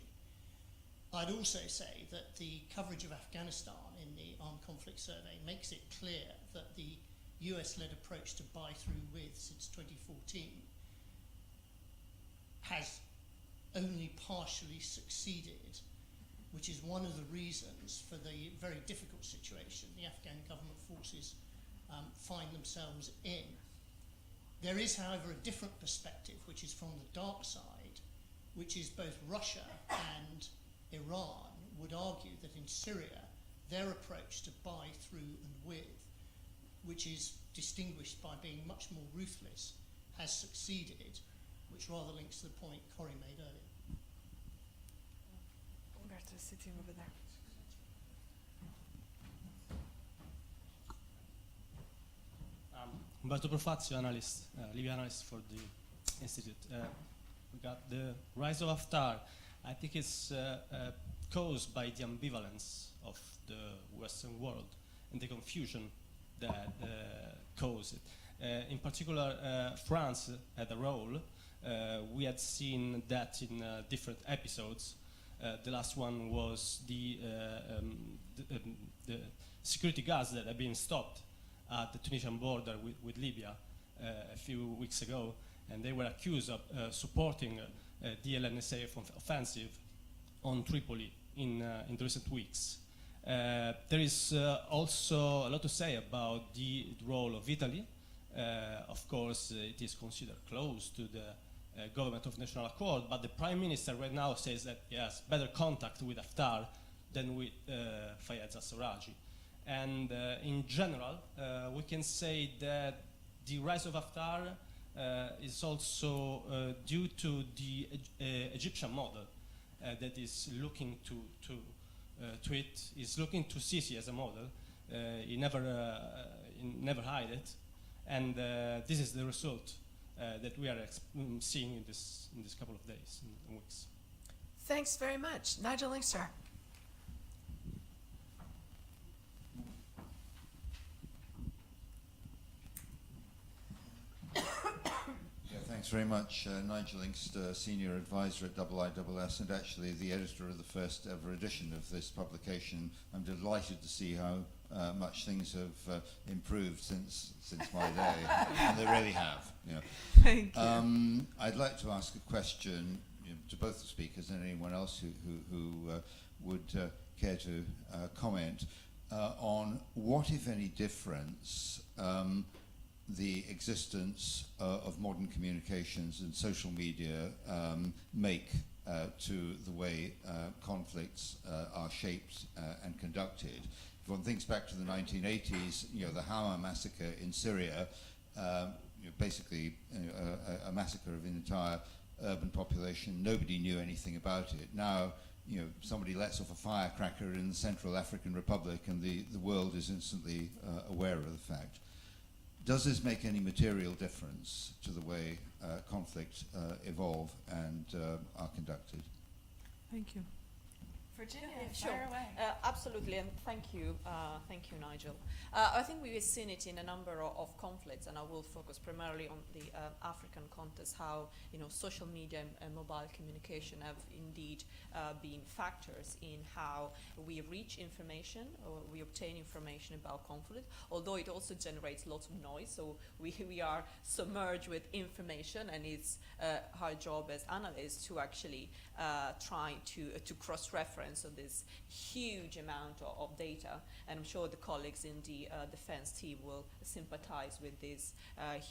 Speaker 8: I'd also say that the coverage of Afghanistan in the Armed Conflict Survey makes it clear that the US-led approach to buy through with since 2014 has only partially succeeded, which is one of the reasons for the very difficult situation the Afghan government forces find themselves in. There is, however, a different perspective, which is from the dark side, which is both Russia and Iran would argue that in Syria, their approach to buy through and with, which is distinguished by being much more ruthless, has succeeded, which rather links to the point Corey made earlier.
Speaker 3: Umberto is sitting over there.
Speaker 9: Umberto Profazio, analyst, Libya analyst for the Institute. We got the rise of Haftar. I think it's caused by the ambivalence of the Western world and the confusion that caused it. In particular, France had a role. We had seen that in different episodes. The last one was the security guards that have been stopped at the Tunisian border with Libya a few weeks ago, and they were accused of supporting the LNSA offensive on Tripoli in the recent weeks. There is also a lot to say about the role of Italy. Of course, it is considered close to the government of national accord, but the prime minister right now says that he has better contact with Haftar than with Fayez al-Sarraji. And in general, we can say that the rise of Haftar is also due to the Egyptian model that is looking to it, is looking to Sisi as a model. He never hide it, and this is the result that we are seeing in this couple of days and weeks.
Speaker 1: Thanks very much. Nigel Linkster.
Speaker 10: Thanks very much. Nigel Inkster, Senior Advisor at IISS and actually the editor of the first ever edition of this publication. I'm delighted to see how much things have improved since my day, and they really have. You know.
Speaker 3: Thank you.
Speaker 10: I'd like to ask a question to both the speakers and anyone else who would care to comment on what, if any, difference the existence of modern communications and social media make to the way conflicts are shaped and conducted. If one thinks back to the 1980s, the Hama massacre in Syria, basically a massacre of an entire urban population. Nobody knew anything about it. Now, somebody lets off a firecracker in the Central African Republic and the world is instantly aware of the fact. Does this make any material difference to the way conflicts evolve and are conducted?
Speaker 3: Thank you.
Speaker 7: Virginia,
Speaker 2: Sure.
Speaker 7: fire away.
Speaker 2: Absolutely, and thank you, Nigel. I think we've seen it in a number of conflicts, and I will focus primarily on the African context, how social media and mobile communication have indeed been factors in how we reach information or we obtain information about conflict, although it also generates lots of noise, so we are submerged with information, and it's our job as analysts to actually try to cross-reference on this huge amount of data, and I'm sure the colleagues in the defense team will sympathize with this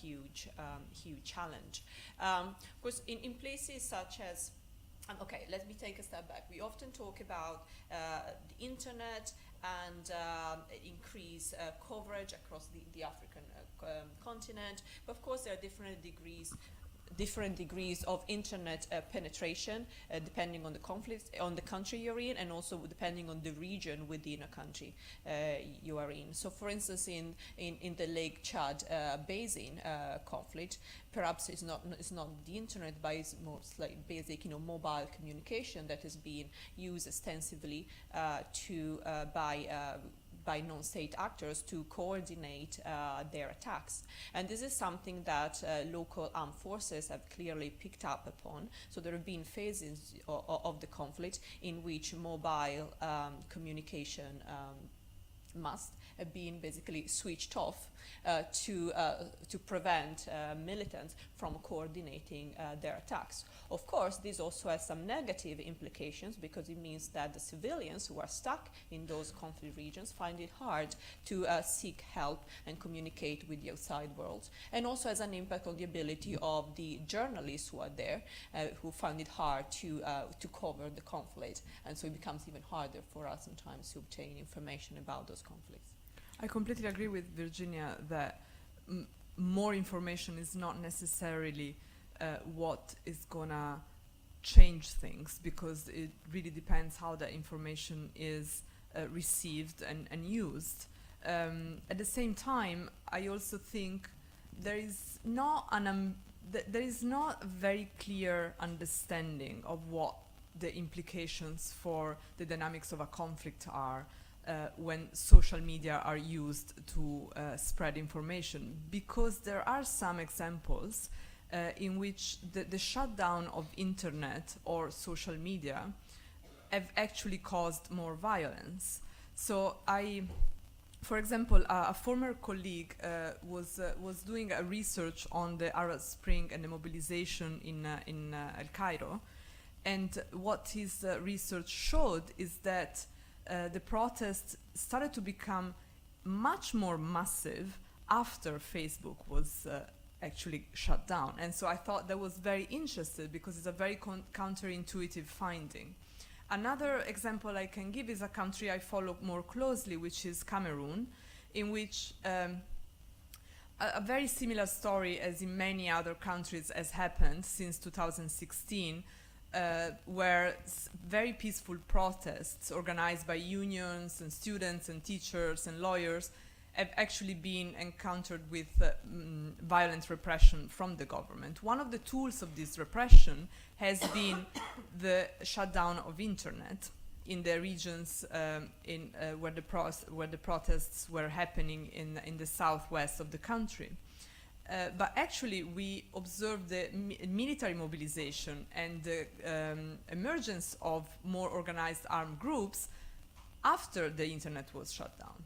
Speaker 2: huge challenge. Of course, in places such as okay, let me take a step back. We often talk about the internet and increase coverage across the African continent, but of course there are different degrees of internet penetration depending on the conflict, on the country you're in, and also depending on the region within a country you are in. So for instance, in the Lake Chad basin conflict, perhaps it's not the internet, but it's more like basic mobile communication that is being used extensively by non-state actors to coordinate their attacks. And this is something that local armed forces have clearly picked up upon. So there have been phases of the conflict in which mobile communication must have been basically switched off to prevent militants from coordinating their attacks. Of course, this also has some negative implications because it means that the civilians who are stuck in those conflict regions find it hard to seek help and communicate with the outside world, and also has an impact on the ability of the journalists who are there, who find it hard to cover the conflict, and so it becomes even harder for us sometimes to obtain information about those conflicts.
Speaker 3: I completely agree with Virginia that more information is not necessarily what is gonna change things, because it really depends how that information is received and used. At the same time, I also think there is not a very clear understanding of what the implications for the dynamics of a conflict are when social media are used to spread information, because there are some examples in which the shutdown of internet or social media have actually caused more violence. So for example, a former colleague was doing a research on the Arab Spring and the mobilization in El Cairo, and what his research showed is that the protests started to become much more massive after Facebook was actually shut down. And so I thought that was very interesting because it's a very counterintuitive finding. Another example I can give is a country I follow more closely, which is Cameroon, in which a very similar story as in many other countries has happened since 2016, where very peaceful protests organized by unions and students and teachers and lawyers have actually been encountered with violent repression from the government. One of the tools of this repression has been the shutdown of internet in the regions where the protests were happening in the southwest of the country. But actually, we observed the military mobilization and the emergence of more organized armed groups after the internet was shut down.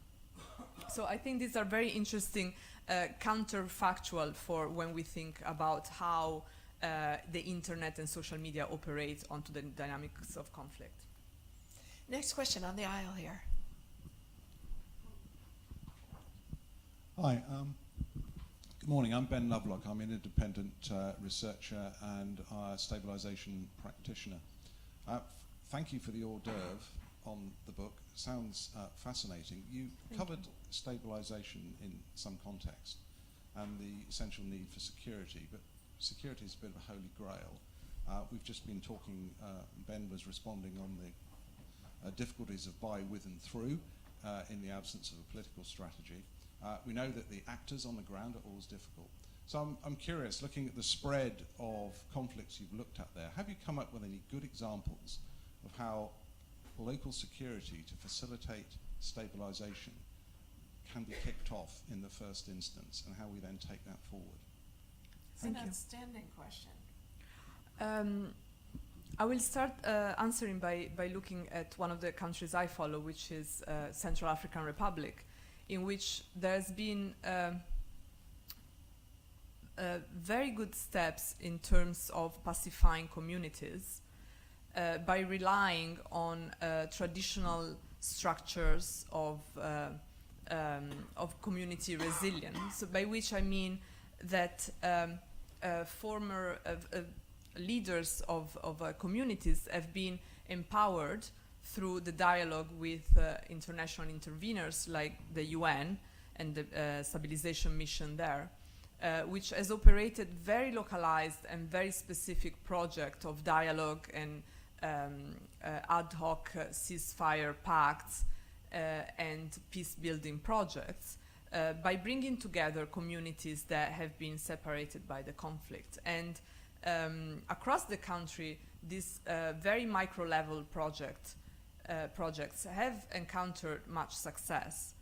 Speaker 3: So I think these are very interesting counterfactual for when we think about how the internet and social media operate onto the dynamics of conflict.
Speaker 1: Next question on the aisle here.
Speaker 11: Hi. Good morning. I'm Ben Lovelock. I'm an independent researcher and stabilization practitioner. Thank you for the hors d'oeuvre on the book. Sounds fascinating. You covered stabilization in some context and the essential need for security, but security is a bit of a holy grail. We've just been talking, Ben was responding on the difficulties of by, with and through in the absence of a political strategy. We know that the actors on the ground are always difficult. So I'm curious, looking at the spread of conflicts you've looked at there, have you come up with any good examples of how local security to facilitate stabilization can be kicked off in the first instance, and how we then take that forward?
Speaker 1: It's an outstanding question.
Speaker 3: I will start answering by looking at one of the countries I follow, which is Central African Republic, in which there's been very good steps in terms of pacifying communities by relying on traditional structures of community resilience. So by which I mean that former leaders of communities have been empowered through the dialogue with international interveners like the UN and the Stabilization mission there, which has operated very localized and very specific project of dialogue and ad hoc ceasefire pacts and peace-building projects by bringing together communities that have been separated by the conflict. And across the country, these very micro-level projects have encountered much success.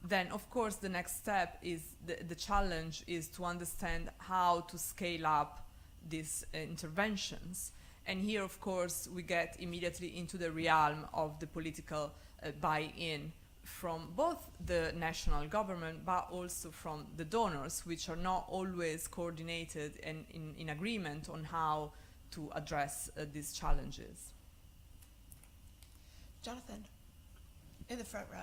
Speaker 3: Then, of course, the next step is the challenge is to understand how to scale up these interventions. And here, of course, we get immediately into the realm of the political buy-in from both the national government, but also from the donors, which are not always coordinated and in agreement on how to address these challenges.
Speaker 1: Jonathan, in the front row.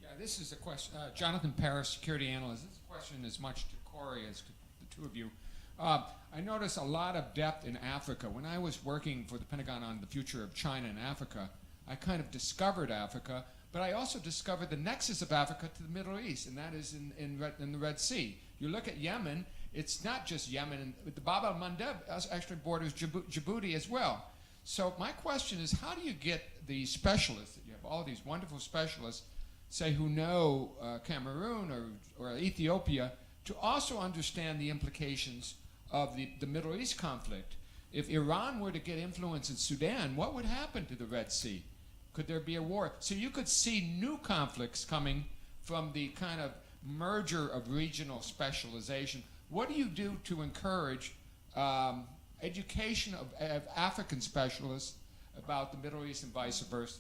Speaker 12: Yeah, this is a question. Jonathan Paris, security analyst. This question is much to Corey as to the two of you. I notice a lot of depth in Africa. When I was working for the Pentagon on the future of China and Africa, I kind of discovered Africa, but I also discovered the nexus of Africa to the Middle East, and that is in the Red Sea. You look at Yemen, it's not just Yemen, but the Bab el-Mandeb actually borders Djibouti as well. So my question is, how do you get the specialists, that you have all these wonderful specialists, say who know Cameroon or Ethiopia, to also understand the implications of the Middle East conflict? If Iran were to get influence in Sudan, what would happen to the Red Sea? Could there be a war? So you could see new conflicts coming from the kind of merger of regional specialization. What do you do to encourage education of African specialists about the Middle East and vice versa?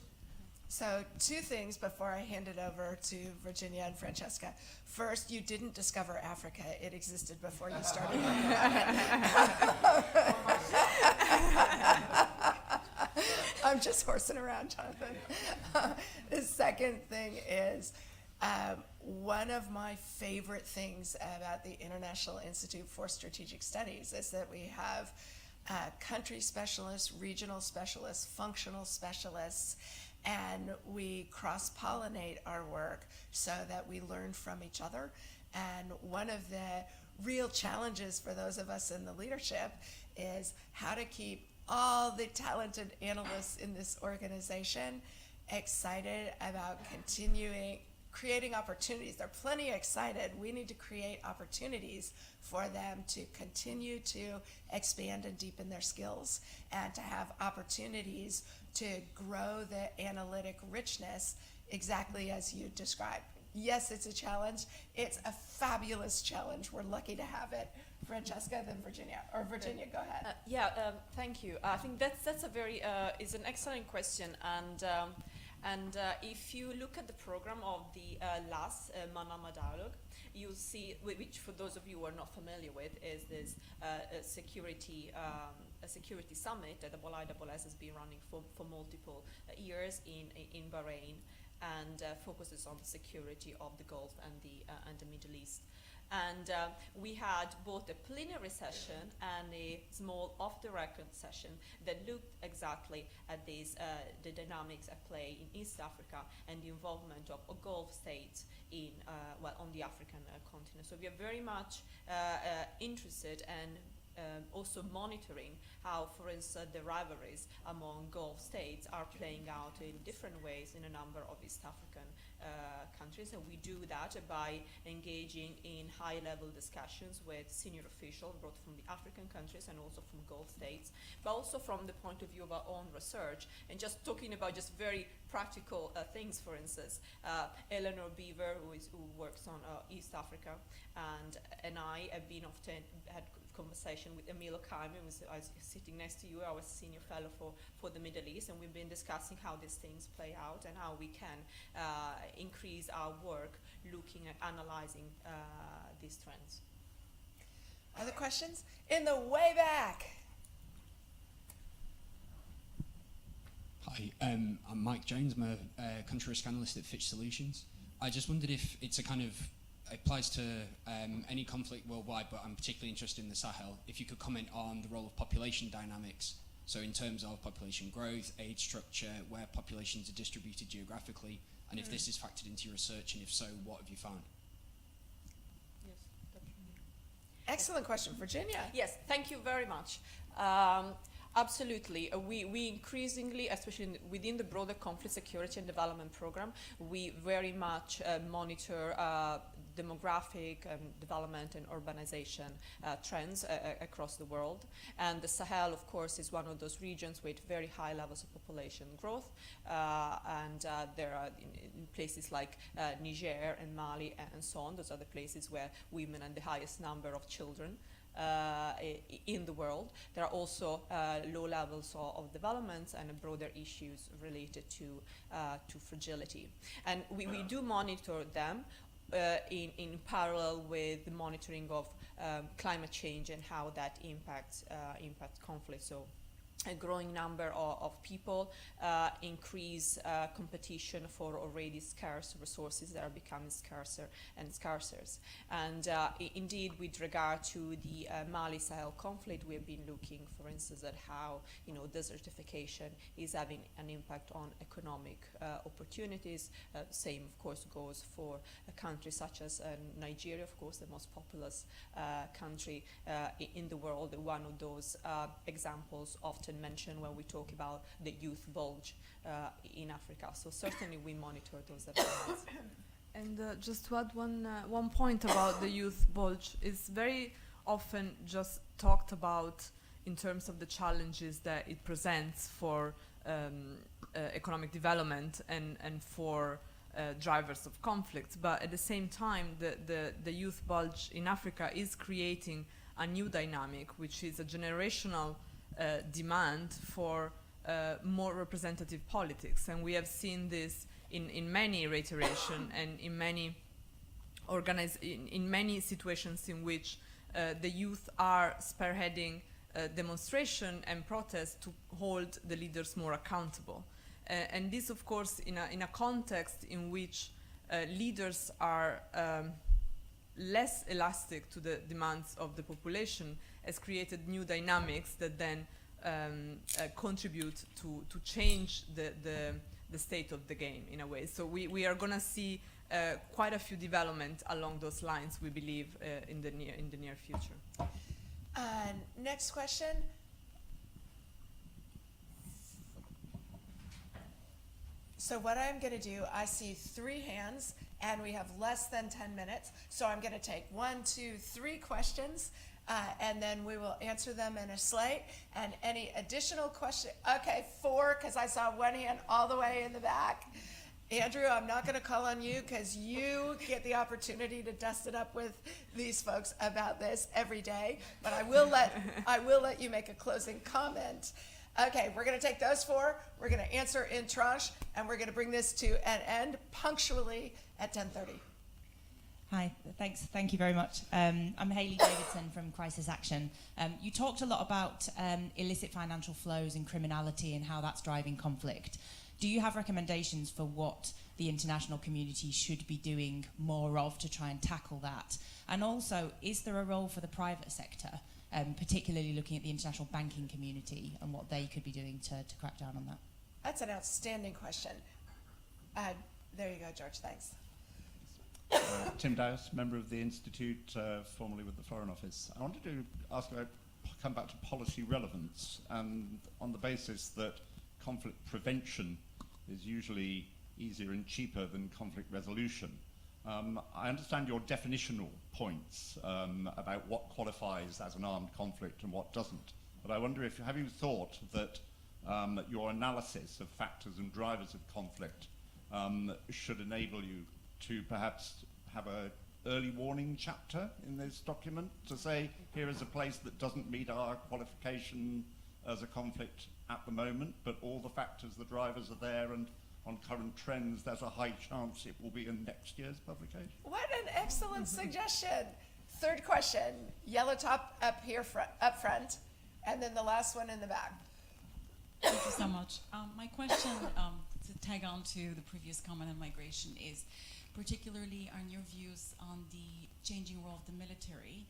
Speaker 1: So, two things before I hand it over to Virginia and Francesca. First, you didn't discover Africa. It existed before you started. I'm just horsing around, Jonathan. The second thing is, one of my favorite things about the International Institute for Strategic Studies is that we have country specialists, regional specialists, functional specialists, and we cross-pollinate our work so that we learn from each other. And one of the real challenges for those of us in the leadership is how to keep all the talented analysts in this organization excited about continuing creating opportunities. They're plenty excited. We need to create opportunities for them to continue to expand and deepen their skills and to have opportunities to grow the analytic richness exactly as you described. Yes, it's a challenge. It's a fabulous challenge. We're lucky to have it. Francesca, then Virginia. Or Virginia, go ahead.
Speaker 2: Thank you. I think that's a very is an excellent question, and if you look at the program of the last Manama Dialogue, you'll see, which for those of you who are not familiar with, is this a security summit that the IISS has been running for multiple years in Bahrain, and focuses on the security of the Gulf and the Middle East. And we had both a plenary session and a small off-the-record session that looked exactly at these, the dynamics at play in East Africa and the involvement of Gulf states in, on the African continent. So we are very much interested and also monitoring how, for instance, the rivalries among Gulf states are playing out in different ways in a number of East African countries, and we do that by engaging in high-level discussions with senior officials, both from the African countries and also from Gulf states, but also from the point of view of our own research, and just talking about just very practical things. For instance, Eleanor Beaver, who works on East Africa, and I have been often had conversation with Emilio Caime, who was sitting next to you, our senior fellow for the Middle East, and we've been discussing how these things play out and how we can increase our work looking at analyzing these trends.
Speaker 1: Other questions? In the way back.
Speaker 13: Hi, I'm Mike Jones. I'm a country risk analyst at Fitch Solutions. I just wondered if it's a kind of applies to any conflict worldwide, but I'm particularly interested in the Sahel. If you could comment on the role of population dynamics, so in terms of population growth, age structure, where populations are distributed geographically, and if this is factored into your research, and if so, what have you found?
Speaker 2: Yes, definitely.
Speaker 1: Excellent question. Virginia?
Speaker 2: Yes, thank you very much. Absolutely. We increasingly, especially within the broader conflict security and development program, we very much monitor demographic development and urbanization trends across the world. And the Sahel, of course, is one of those regions with very high levels of population growth. And there are in places like Niger and Mali and so on. Those are the places where women and the highest number of children in the world. There are also low levels of development and broader issues related to fragility. And we do monitor them in parallel with the monitoring of climate change and how that impacts conflict. So a growing number of people increase competition for already scarce resources that are becoming scarcer and scarcer. And indeed, with regard to the Mali Sahel conflict, we have been looking, for instance, at how desertification is having an impact on economic opportunities. Same, of course, goes for a country such as Nigeria, of course, the most populous country in the world. One of those examples often mentioned when we talk about the youth bulge in Africa. So certainly we monitor those developments.
Speaker 3: And just to add one point about the youth bulge, is very often just talked about in terms of the challenges that it presents for economic development and for drivers of conflicts. But at the same time, the youth bulge in Africa is creating a new dynamic, which is a generational demand for more representative politics. And we have seen this in many reiteration and in many in many situations in which the youth are spearheading demonstration and protest to hold the leaders more accountable. And this, of course, in a context in which leaders are less elastic to the demands of the population, has created new dynamics that then contribute to change the state of the game in a way. So we are going to see quite a few developments along those lines, we believe, in the near future.
Speaker 1: Next question. So what I'm going to do, I see 3 hands, and we have less than 10 minutes. So I'm going to take 1, 2, 3 questions, and then we will answer them in a slate. And any additional question? Okay, 4, because I saw 1 hand all the way in the back. Andrew, I'm not going to call on you because you get the opportunity to dust it up with these folks about this every day. But I will let you make a closing comment. Okay, we're going to take those 4. We're going to answer in tranche, and we're going to bring this to an end punctually at 10:30.
Speaker 14: Hi, thank you very much. I'm Hayley Davidson from Crisis Action. You talked a lot about illicit financial flows and criminality and how that's driving conflict. Do you have recommendations for what the international community should be doing more of to try and tackle that? And also, is there a role for the private sector, particularly looking at the international banking community and what they could be doing to crack down on that?
Speaker 1: That's an outstanding question. There you go, George, thanks.
Speaker 15: Tim Dowse, member of the Institute, formerly with the Foreign Office. I wanted to ask about, come back to policy relevance, and on the basis that conflict prevention is usually easier and cheaper than conflict resolution. I understand your definitional points about what qualifies as an armed conflict and what doesn't, but I wonder if, have you thought that your analysis of factors and drivers of conflict should enable you to perhaps have an early warning chapter in this document to say, here is a place that doesn't meet our qualification as a conflict at the moment, but all the factors, the drivers are there, and on current trends, there's a high chance it will be in next year's publication.
Speaker 1: What an excellent suggestion. 3rd question, yellow top up here up front, and then the last one in the back.
Speaker 16: Thank you so much. My question, to tag on to the previous comment on migration, is particularly on your views on the changing role of the military,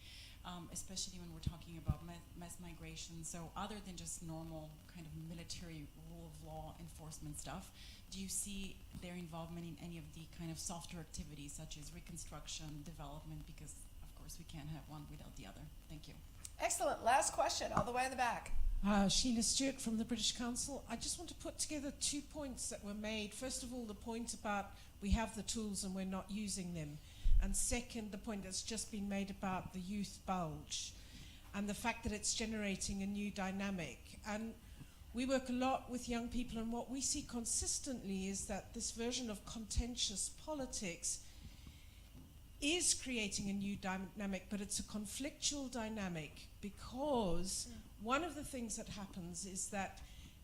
Speaker 16: especially when we're talking about mass migration. So other than just normal kind of military rule of law enforcement stuff, do you see their involvement in any of the kind of softer activities such as reconstruction, development, because of course we can't have one without the other? Thank you.
Speaker 1: Excellent. Last question, all the way in the back.
Speaker 17: Sheila Stewart from the British Council. I just want to put together 2 points that were made. First of all, the point about we have the tools and we're not using them. And second, the point that's just been made about the youth bulge and the fact that it's generating a new dynamic. And we work a lot with young people, and what we see consistently is that this version of contentious politics is creating a new dynamic, but it's a conflictual dynamic, because one of the things that happens is that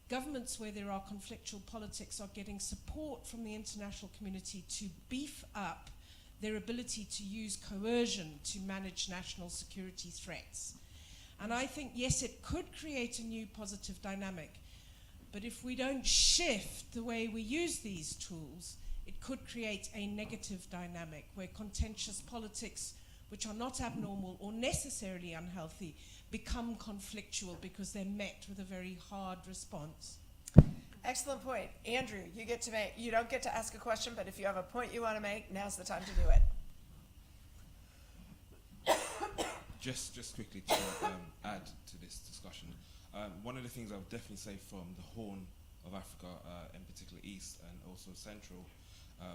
Speaker 17: governments where there are conflictual politics are getting support from the international community to beef up their ability to use coercion to manage national security threats. And I think, yes, it could create a new positive dynamic, but if we don't shift the way we use these tools, it could create a negative dynamic where contentious politics, which are not abnormal or necessarily unhealthy, become conflictual because they're met with a very hard response.
Speaker 1: Excellent point. Andrew, you don't get to ask a question, but if you have a point you want to make, now's the time to do it.
Speaker 18: Just quickly to add to this discussion, one of the things I would definitely say from the Horn of Africa, in particular East and also Central,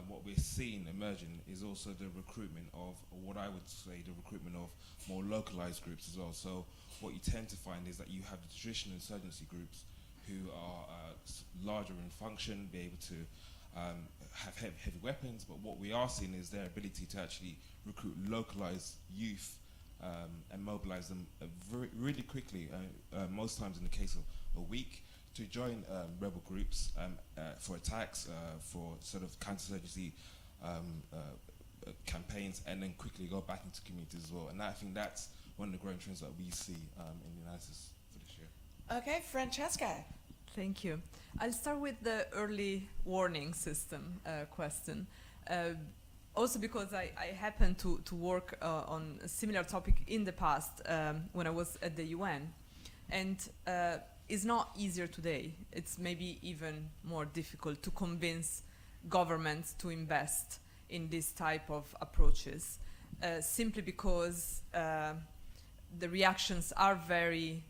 Speaker 18: what we're seeing emerging is also the recruitment of, or what I would say, the recruitment of more localized groups as well. So what you tend to find is that you have the traditional insurgency groups who are larger in function, be able to have heavy weapons, but what we are seeing is their ability to actually recruit localized youth and mobilize them really quickly, most times in the case of a week, to join rebel groups for attacks, for sort of counterinsurgency campaigns, and then quickly go back into communities as well. And I think that's one of the growing trends that we see in the analysis for this year.
Speaker 1: Okay, Francesca.
Speaker 3: Thank you. I'll start with the early warning system question. Also because I happened to work on a similar topic in the past when I was at the UN. And it's not easier today. It's maybe even more difficult to convince governments to invest in this type of approaches, simply because the reactions are very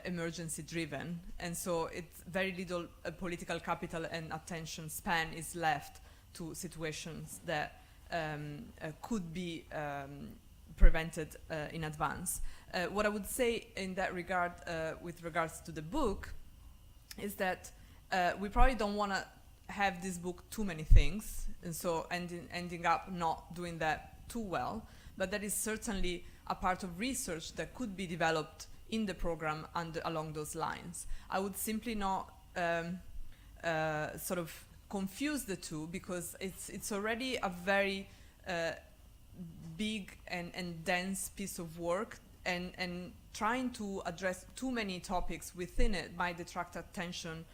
Speaker 3: emergency driven, and so it's very little political capital and attention span is left to situations that could be prevented in advance. What I would say in that regard, with regards to the book, is that we probably don't want to have this book too many things, and so ending up not doing that too well. But that is certainly a part of research that could be developed in the program and along those lines. I would simply not sort of confuse the two, because it's already a very big and dense piece of work, and trying to address too many topics within it might detract attention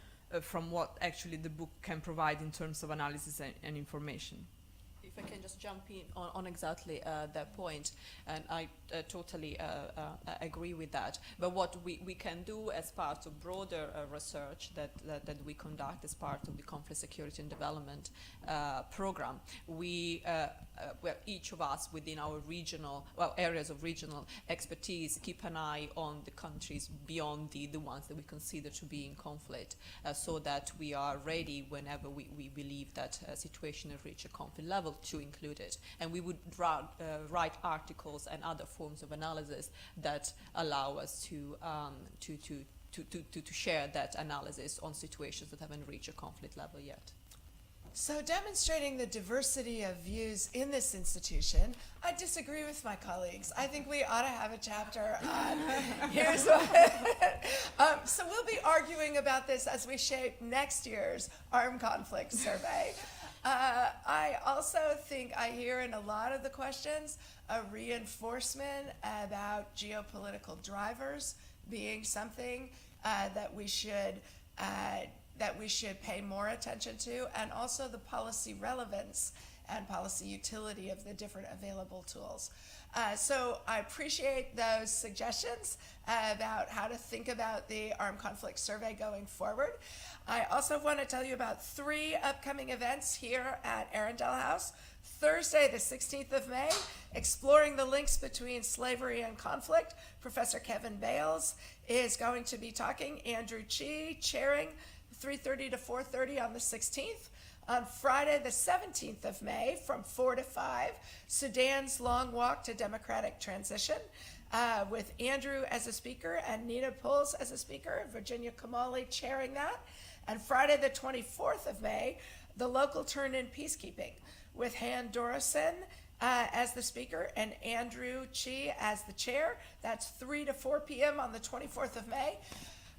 Speaker 3: from what actually the book can provide in terms of analysis and information.
Speaker 2: If I can just jump in on exactly that point, and I totally agree with that. But what we can do as part of broader research that we conduct as part of the Conflict, Security and Development program, well, each of us within our regional, areas of regional expertise, keep an eye on the countries beyond the ones that we consider to be in conflict, so that we are ready whenever we believe that a situation has reached a conflict level to include it. And we would write articles and other forms of analysis that allow us to share that analysis on situations that haven't reached a conflict level yet.
Speaker 1: So demonstrating the diversity of views in this institution, I disagree with my colleagues. I think we ought to have a chapter on here's what. So we'll be arguing about this as we shape next year's armed conflict survey. I also think I hear in a lot of the questions a reinforcement about geopolitical drivers being something that we should pay more attention to, and also the policy relevance and policy utility of the different available tools. So I appreciate those suggestions about how to think about the armed conflict survey going forward. I also want to tell you about 3 upcoming events here at Arundel House. Thursday, the 16th of May, exploring the links between slavery and conflict. Professor Kevin Bales is going to be talking. Andrew Chi chairing 3:30 to 4:30 on the 16th. On Friday, the 17th of May, from 4 to 5, Sudan's Long Walk to Democratic Transition, with Andrew as a speaker and Nina Pulls as a speaker, Virginia Kamali chairing that. And Friday, the 24th of May, the local turn-in peacekeeping, with Han Dorison as the speaker and Andrew Chi as the chair. That's 3 to 4 p.m. on the 24th of May.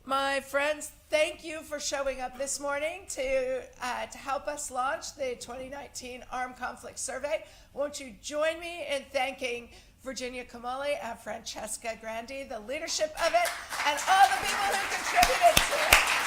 Speaker 1: My friends, thank you for showing up this morning to help us launch the 2019 Armed Conflict Survey. Won't you join me in thanking Virginia Kamali and Francesca Grandi, the leadership of it, and all the people who contributed to it.